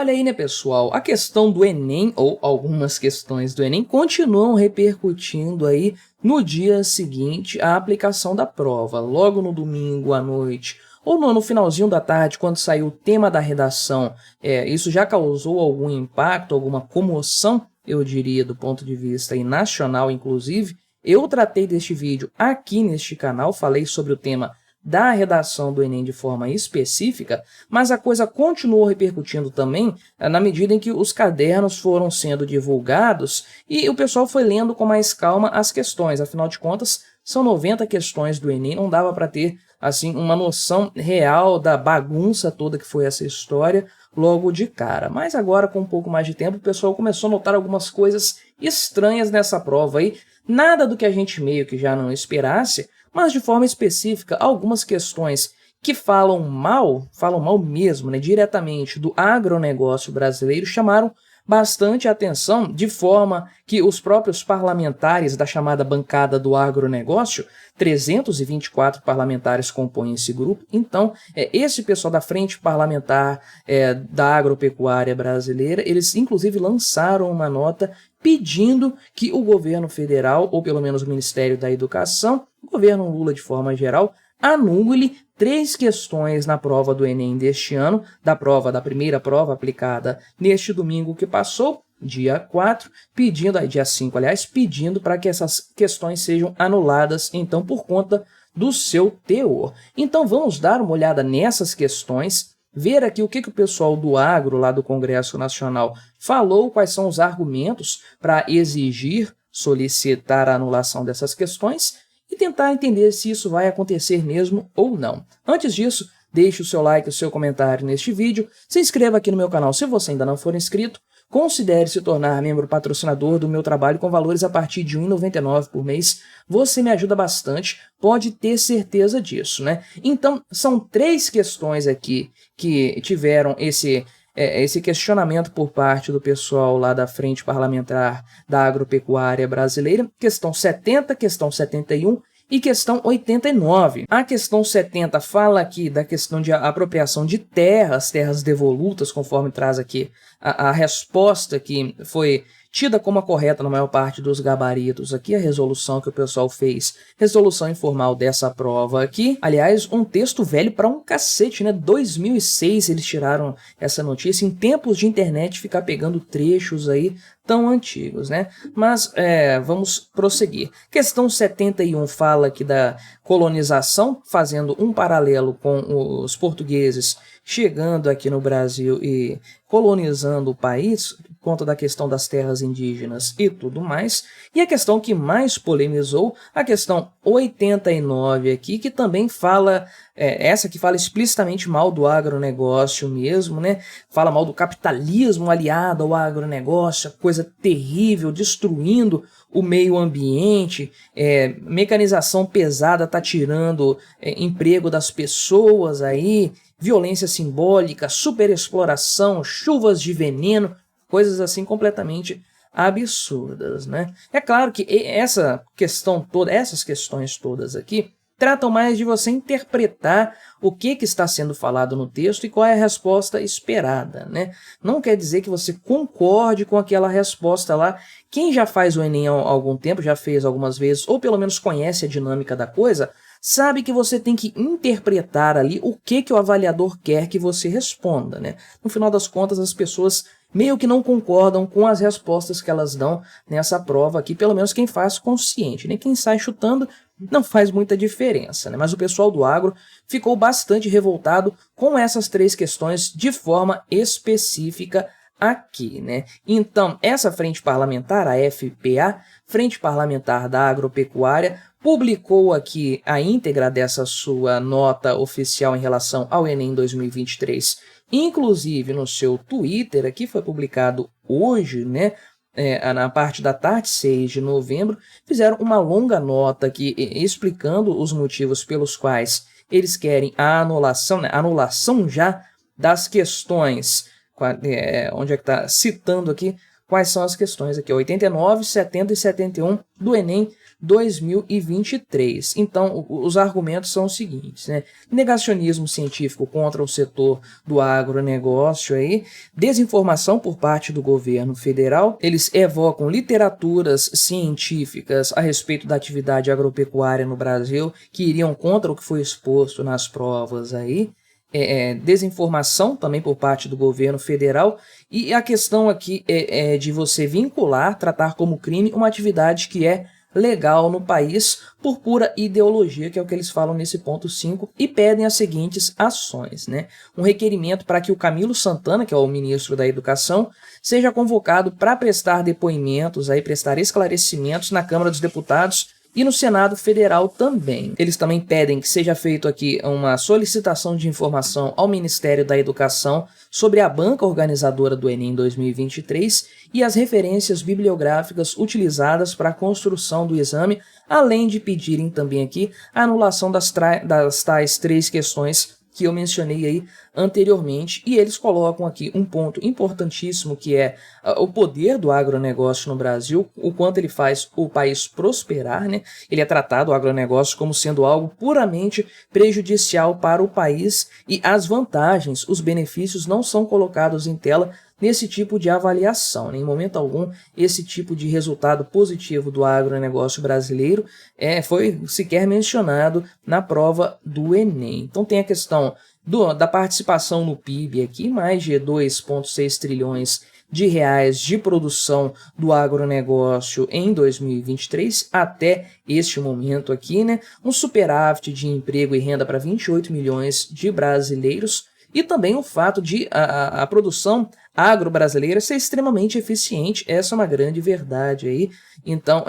Olha aí, né, pessoal? A questão do Enem, ou algumas questões do Enem, continuam repercutindo aí no dia seguinte à aplicação da prova. Logo no domingo à noite, ou no finalzinho da tarde, quando saiu o tema da redação, isso já causou algum impacto, alguma comoção, eu diria, do ponto de vista aí nacional, inclusive. Eu tratei deste vídeo aqui neste canal, falei sobre o tema da redação do Enem de forma específica, mas a coisa continuou repercutindo também na medida em que os cadernos foram sendo divulgados e o pessoal foi lendo com mais calma as questões. Afinal de contas, são 90 questões do Enem, não dava para ter assim uma noção real da bagunça toda que foi essa história logo de cara. Mas agora, com um pouco mais de tempo, o pessoal começou a notar algumas coisas estranhas nessa prova aí, nada do que a gente meio que já não esperasse, mas de forma específica, algumas questões que falam mal mesmo, né, diretamente do agronegócio brasileiro, chamaram bastante atenção, de forma que os próprios parlamentares da chamada bancada do agronegócio, 324 parlamentares compõem esse grupo, então esse pessoal da frente parlamentar da agropecuária brasileira, eles inclusive lançaram uma nota pedindo que o governo federal, ou pelo menos o Ministério da Educação, o governo Lula de forma geral, anule 3 questões na prova do Enem deste ano, da primeira prova aplicada neste domingo que passou, dia 4, dia 5, aliás, pedindo para que essas questões sejam anuladas, então, por conta do seu teor. Então, vamos dar uma olhada nessas questões, ver aqui o que o pessoal do agro, lá do Congresso Nacional, falou, quais são os argumentos para exigir, solicitar a anulação dessas questões e tentar entender se isso vai acontecer mesmo ou não. Antes disso, deixe o seu like e o seu comentário neste vídeo, se inscreva aqui no meu canal se você ainda não for inscrito, considere se tornar membro patrocinador do meu trabalho com valores a partir de R$ 1,99 por mês. Você me ajuda bastante, pode ter certeza disso, né? Então, são 3 questões aqui que tiveram esse questionamento por parte do pessoal lá da Frente Parlamentar da Agropecuária Brasileira. Questão 70, questão 71 e questão 89. A questão 70 fala aqui da questão de apropriação de terras devolutas, conforme traz aqui a resposta que foi tida como a correta na maior parte dos gabaritos aqui, a resolução que o pessoal fez, resolução informal dessa prova aqui. Aliás, um texto velho para um cacete, né? 2006 eles tiraram essa notícia, em tempos de internet ficar pegando trechos aí tão antigos, né? Mas vamos prosseguir. Questão 71 fala aqui da colonização, fazendo um paralelo com os portugueses chegando aqui no Brasil e colonizando o país, por conta da questão das terras indígenas e tudo mais. E a questão que mais polemizou, a questão 89 aqui, que também fala, essa que fala explicitamente mal do agronegócio mesmo, né? Fala mal do capitalismo aliado ao agronegócio, coisa terrível, destruindo o meio ambiente, mecanização pesada está tirando emprego das pessoas aí, violência simbólica, superexploração, chuvas de veneno, coisas assim completamente absurdas, né? É claro que essas questões todas aqui tratam mais de você interpretar o que está sendo falado no texto e qual é a resposta esperada, né? Não quer dizer que você concorde com aquela resposta lá. Quem já faz o Enem há algum tempo, já fez algumas vezes, ou pelo menos conhece a dinâmica da coisa, sabe que você tem que interpretar ali o que o avaliador quer que você responda, né? No final das contas, as pessoas meio que não concordam com as respostas que elas dão nessa prova aqui, pelo menos quem faz consciente, né? Quem sai chutando não faz muita diferença, né? Mas o pessoal do agro ficou bastante revoltado com essas 3 questões de forma específica aqui, né? Então, essa frente parlamentar, a FPA, Frente Parlamentar da Agropecuária, publicou aqui a íntegra dessa sua nota oficial em relação ao Enem 2023, inclusive no seu Twitter, aqui foi publicado hoje, né? Na parte da tarde, 6 de novembro, fizeram uma longa nota aqui explicando os motivos pelos quais eles querem a anulação, né? Anulação já das questões, onde é que está citando aqui quais são as questões aqui, 89, 70 e 71 do Enem 2023. Então, os argumentos são os seguintes, né? Negacionismo científico contra o setor do agronegócio aí, desinformação por parte do governo federal, eles evocam literaturas científicas a respeito da atividade agropecuária no Brasil que iriam contra o que foi exposto nas provas aí, desinformação também por parte do governo federal, e a questão aqui é de você vincular, tratar como crime uma atividade que é legal no país por pura ideologia, que é o que eles falam nesse ponto 5, e pedem as seguintes ações, né? Um requerimento para que o Camilo Santana, que é o ministro da Educação, seja convocado para prestar depoimentos, aí, prestar esclarecimentos na Câmara dos Deputados e no Senado Federal também. Eles também pedem que seja feito aqui uma solicitação de informação ao Ministério da Educação sobre a banca organizadora do Enem 2023 e as referências bibliográficas utilizadas para a construção do exame, além de pedirem também aqui a anulação das tais 3 questões que eu mencionei aí anteriormente, e eles colocam aqui um ponto importantíssimo que é o poder do agronegócio no Brasil, o quanto ele faz o país prosperar, né? Ele é tratado, o agronegócio, como sendo algo puramente prejudicial para o país, e as vantagens, os benefícios não são colocados em tela nesse tipo de avaliação. Em momento algum, esse tipo de resultado positivo do agronegócio brasileiro foi sequer mencionado na prova do Enem. Então tem a questão da participação no PIB aqui, mais de 2,6 trilhões de reais de produção do agronegócio em 2023, até este momento aqui, né? Um superávit de emprego e renda para 28 milhões de brasileiros, e também o fato de a produção agro-brasileira ser extremamente eficiente. Essa é uma grande verdade aí. Então,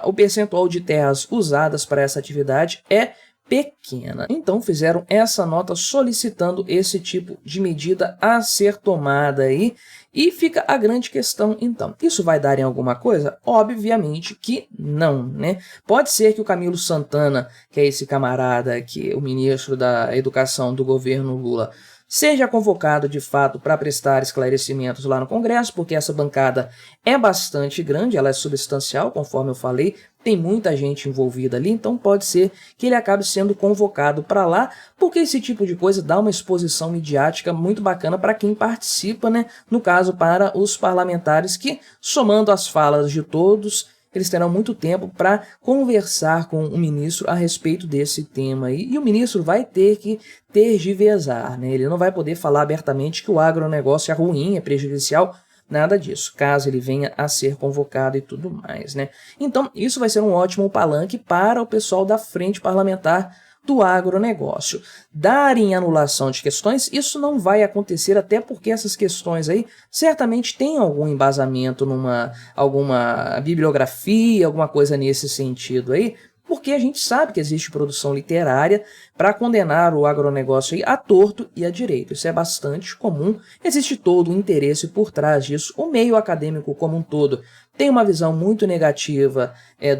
o percentual de terras usadas para essa atividade é pequena. Então, fizeram essa nota solicitando esse tipo de medida a ser tomada aí. E fica a grande questão, então, isso vai dar em alguma coisa? Obviamente que não, né? Pode ser que o Camilo Santana, que é esse camarada aqui, o ministro da Educação do governo Lula, seja convocado de fato para prestar esclarecimentos lá no Congresso, porque essa bancada é bastante grande, ela é substancial, conforme eu falei, tem muita gente envolvida ali, então pode ser que ele acabe sendo convocado para lá, porque esse tipo de coisa dá uma exposição midiática muito bacana para quem participa, né? No caso, para os parlamentares que, somando as falas de todos, eles terão muito tempo para conversar com o ministro a respeito desse tema aí, e o ministro vai ter que tergiversar, né? Ele não vai poder falar abertamente que o agronegócio é ruim, é prejudicial, nada disso, caso ele venha a ser convocado e tudo mais, né? Então, isso vai ser um ótimo palanque para o pessoal da frente parlamentar do agronegócio. Darem anulação de questões, isso não vai acontecer, até porque essas questões aí certamente têm algum embasamento alguma bibliografia, alguma coisa nesse sentido aí, porque a gente sabe que existe produção literária para condenar o agronegócio aí a torto e a direito. Isso é bastante comum, existe todo o interesse por trás disso. O meio acadêmico como um todo tem uma visão muito negativa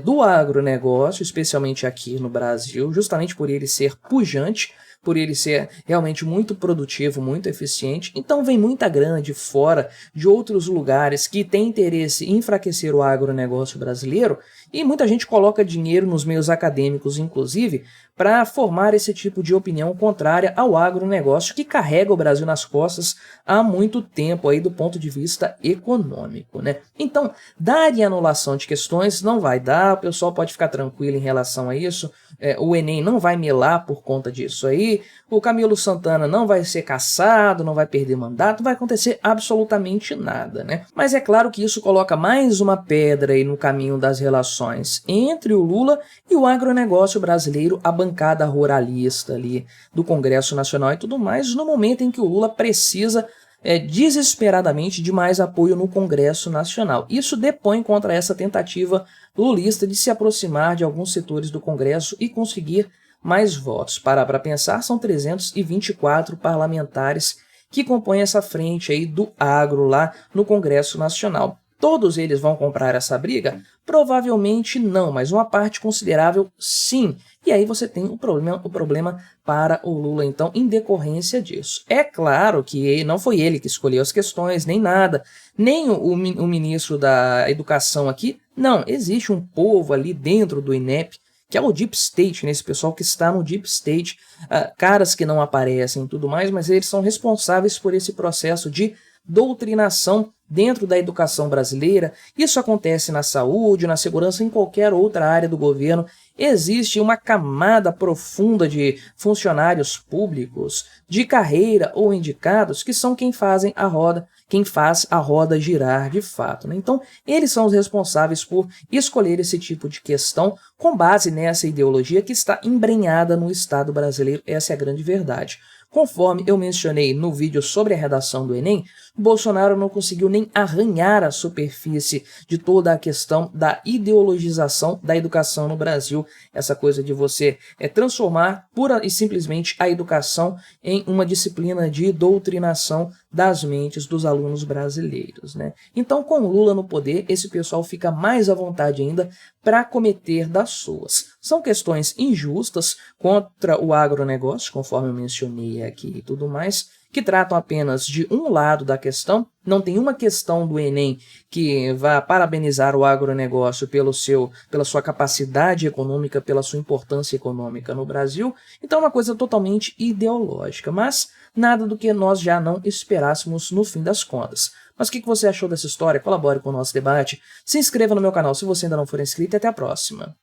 do agronegócio, especialmente aqui no Brasil, justamente por ele ser pujante, por ele ser realmente muito produtivo, muito eficiente. Então vem muita grana de fora, de outros lugares que tem interesse em enfraquecer o agronegócio brasileiro, e muita gente coloca dinheiro nos meios acadêmicos, inclusive, para formar esse tipo de opinião contrária ao agronegócio que carrega o Brasil nas costas há muito tempo aí do ponto de vista econômico, né? Então, dar e anulação de questões não vai dar, o pessoal pode ficar tranquilo em relação a isso, o Enem não vai melar por conta disso aí, o Camilo Santana não vai ser cassado, não vai perder mandato, não vai acontecer absolutamente nada, né? Mas é claro que isso coloca mais uma pedra aí no caminho das relações entre o Lula e o agronegócio brasileiro, a bancada ruralista ali do Congresso Nacional e tudo mais, no momento em que o Lula precisa desesperadamente de mais apoio no Congresso Nacional. Isso depõe contra essa tentativa lulista de se aproximar de alguns setores do Congresso e conseguir mais votos. Para pensar, são 324 parlamentares que compõem essa frente aí do agro lá no Congresso Nacional. Todos eles vão comprar essa briga? Provavelmente não, mas uma parte considerável sim. E aí você tem o problema para o Lula, então, em decorrência disso. É claro que não foi ele que escolheu as questões, nem nada. Nem o ministro da Educação aqui Não, existe um povo ali dentro do INEP, que é o Deep State, né? Esse pessoal que está no Deep State, caras que não aparecem e tudo mais, mas eles são responsáveis por esse processo de doutrinação dentro da educação brasileira. Isso acontece na saúde, na segurança, em qualquer outra área do governo. Existe uma camada profunda de funcionários públicos, de carreira ou indicados, que são quem faz a roda girar de fato, né? Então, eles são os responsáveis por escolher esse tipo de questão com base nessa ideologia que está embrenhada no Estado brasileiro. Essa é a grande verdade. Conforme eu mencionei no vídeo sobre a redação do Enem, Bolsonaro não conseguiu nem arranhar a superfície de toda a questão da ideologização da educação no Brasil, essa coisa de você transformar pura e simplesmente a educação em uma disciplina de doutrinação das mentes dos alunos brasileiros, né? Então, com o Lula no poder, esse pessoal fica mais à vontade ainda para cometer das suas. São questões injustas contra o agronegócio, conforme eu mencionei aqui e tudo mais, que tratam apenas de um lado da questão. Não tem uma questão do Enem que vá parabenizar o agronegócio pela sua capacidade econômica, pela sua importância econômica no Brasil. Então é uma coisa totalmente ideológica, mas nada do que nós já não esperássemos no fim das contas. Mas o que você achou dessa história? Colabore com o nosso debate, se inscreva no meu canal se você ainda não for inscrito e até a próxima.